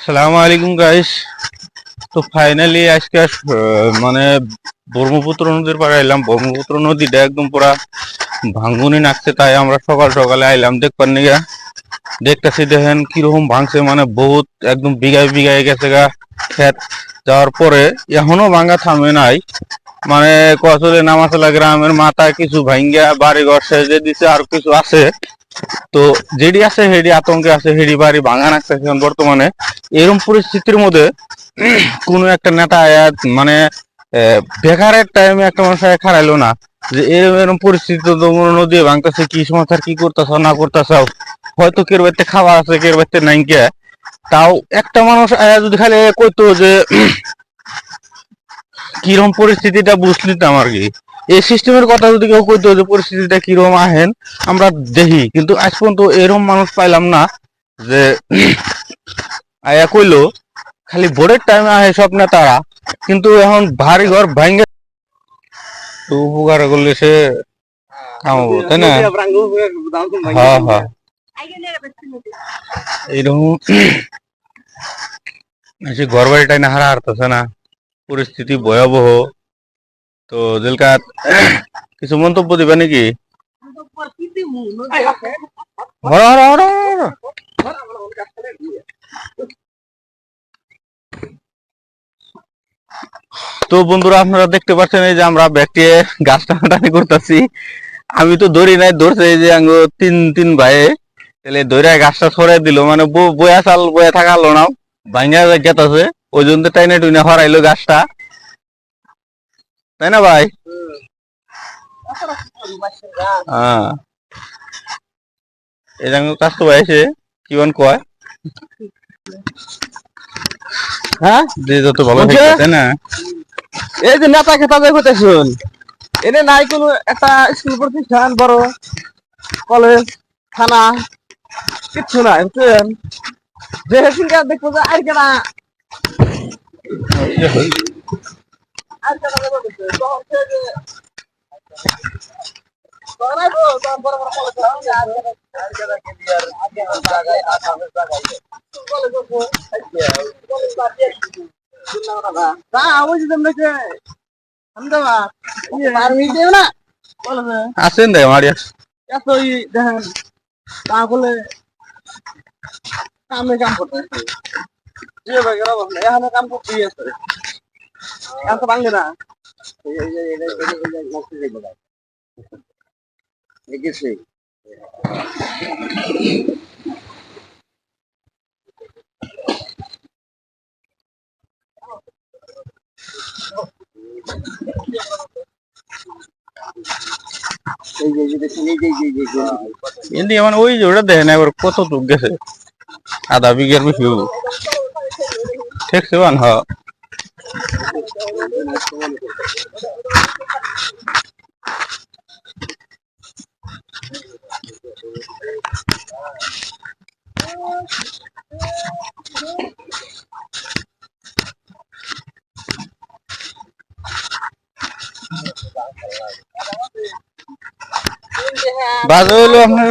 সালামু আলাইকুম গাইস। তো ফাইনালি আজকে মানে ব্রহ্মপুত্র নদীর পাড়ে এলাম। ব্রহ্মপুত্র নদীটা একদম পুরা ভাঙ্গুনি নাচছে, তাই আমরা সকাল সকালে আইলাম দেখবার নিগা। দেখতেছি দেখেন কিরকম ভাঙছে, মানে বহুত একদম বিঘায় বিঘায় গেছে গা ক্ষেত। যাওয়ার পরে এখনো ভাঙ্গা থামে নাই, মানে কচলে নামাচলা গ্রামের মাথায় কিছু ভাঙ্গা বাড়ি ঘর সেজে দিছে, আর কিছু আছে। তো যেডি আছে হেডি আতঙ্কে আছে, হেডি বাড়ি ভাঙা রাখতেছে বর্তমানে। এরকম পরিস্থিতির মধ্যে কোন একটা নেতা মানে বেকারের টাইমে একটা মানুষ খারাইলো না, যে এরকম এরকম পরিস্থিতি তো নদী ভাঙতেছে, কি সমাচার, কি করতেছ না করতেছ। হয়তো কের বাড়িতে খাওয়া আছে, কের বাড়িতে নাই কে, তাও একটা মানুষ আয়া যদি খালি কইতো যে কিরকম পরিস্থিতিটা বুঝলিতাম আর কি। এই সিস্টেমের কথা যদি কেউ কইতো যে পরিস্থিতিটা কিরকম আহেন আমরা দেখি, কিন্তু আজ পর্যন্ত এরকম মানুষ পাইলাম না যে আয়া কইলো। খালি ভোরের টাইমে আহে সব নেতারা, কিন্তু এখন ভারী ঘর ভাঙ্গে তো উপকার করলে সে কামাবো, তাই না? হ্যাঁ হ্যাঁ, এইরকম সে ঘর বাড়িটাই না হারা হারতেছে না, পরিস্থিতি ভয়াবহ। তো দিলকাত কিছু মন্তব্য দিবে নাকি? হর হর হর হর। তো বন্ধুরা, আপনারা দেখতে পাচ্ছেন এই যে আমরা ব্যাগটি গাছ টানাটানি করতেছি। আমি তো ধরি নাই, ধরছে এই যে আঙ্গো তিন তিন ভাই, তাহলে ধরে গাছটা ছড়াই দিল, মানে বয়া চাল বয়া থাকালো না, ভাঙ্গা গেতাছে। ওই জন্য টাইনে টুইনে হরাইলো গাছটা, তাই না ভাই? হ্যাঁ, এই যে কাজ তো ভাই এসে কি কয়, হ্যাঁ যে যত ভালো থাকে, তাই না? এই যে নেতা খেতা যে হইতেছুন, এনে নাই কোনো একটা স্কুল প্রতিষ্ঠান, বড় কলেজ, থানা, কিচ্ছু নাই বুঝছেন। যে হেসিনকার দেখবো যে আর কেনা আর কেনা দেবো দেখছে তখন সে যে তখন আইবো, তখন বড় বড় কলেজ আছে, আর কেনা কি দিয়ার জায়গায় আসামের জায়গায় কলেজ আছে, কলেজ বাকি আছে তা ওই যে তোমরা যে আমদাবাদ পারমিট দেও না কলেজে আছেন দেয় মারিয়া। এতই দেখেন তাহলে কামে কাম করতে আছে যে ভাই গেল বসলে এখানে কাম করতে আছে এত বাংলা না দেখেছি এমনি মানে ওই যে ওটা দেখেন একবার কত টুক গেছে, আধা বিঘের বেশি ঠেকছে বান। হ্যাঁ, বাজে হইলো আপনার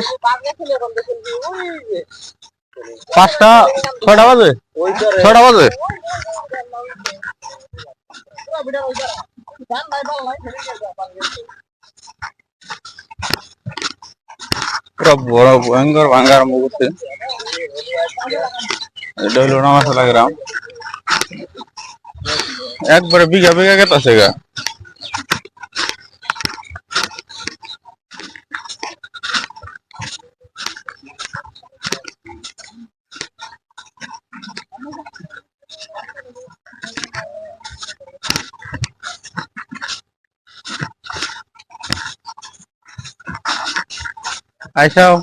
5টা 6টা বাজে, 6টা বাজে। পুরো বড় ভয়ঙ্কর ভাঙ্গার মুহূর্তে। এটা হইলো নামাশালা গ্রাম, একবারে বিঘা বিঘা গেতাছে গা। আইসাও।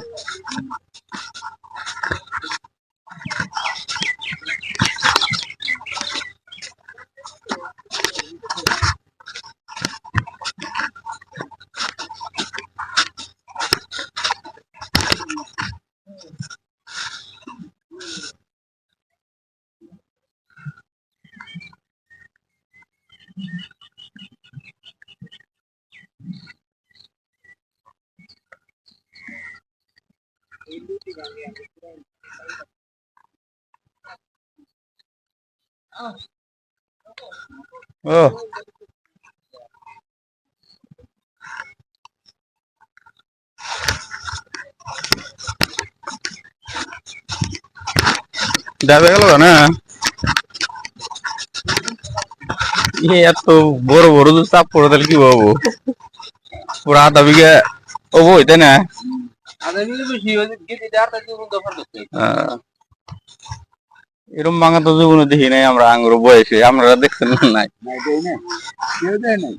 ও যাবে গেল না এত বড় বড় তো চাপ পড়ে তাহলে কি পাবো পুরো আধা বিঘা ও বই তাই না এরকম ভাঙা তো জীবনে দেখি নাই আমরা আঙ্গুর বয়সে আমরা দেখছেন নাই নাই দেয় নাই কেউ দেয় নাই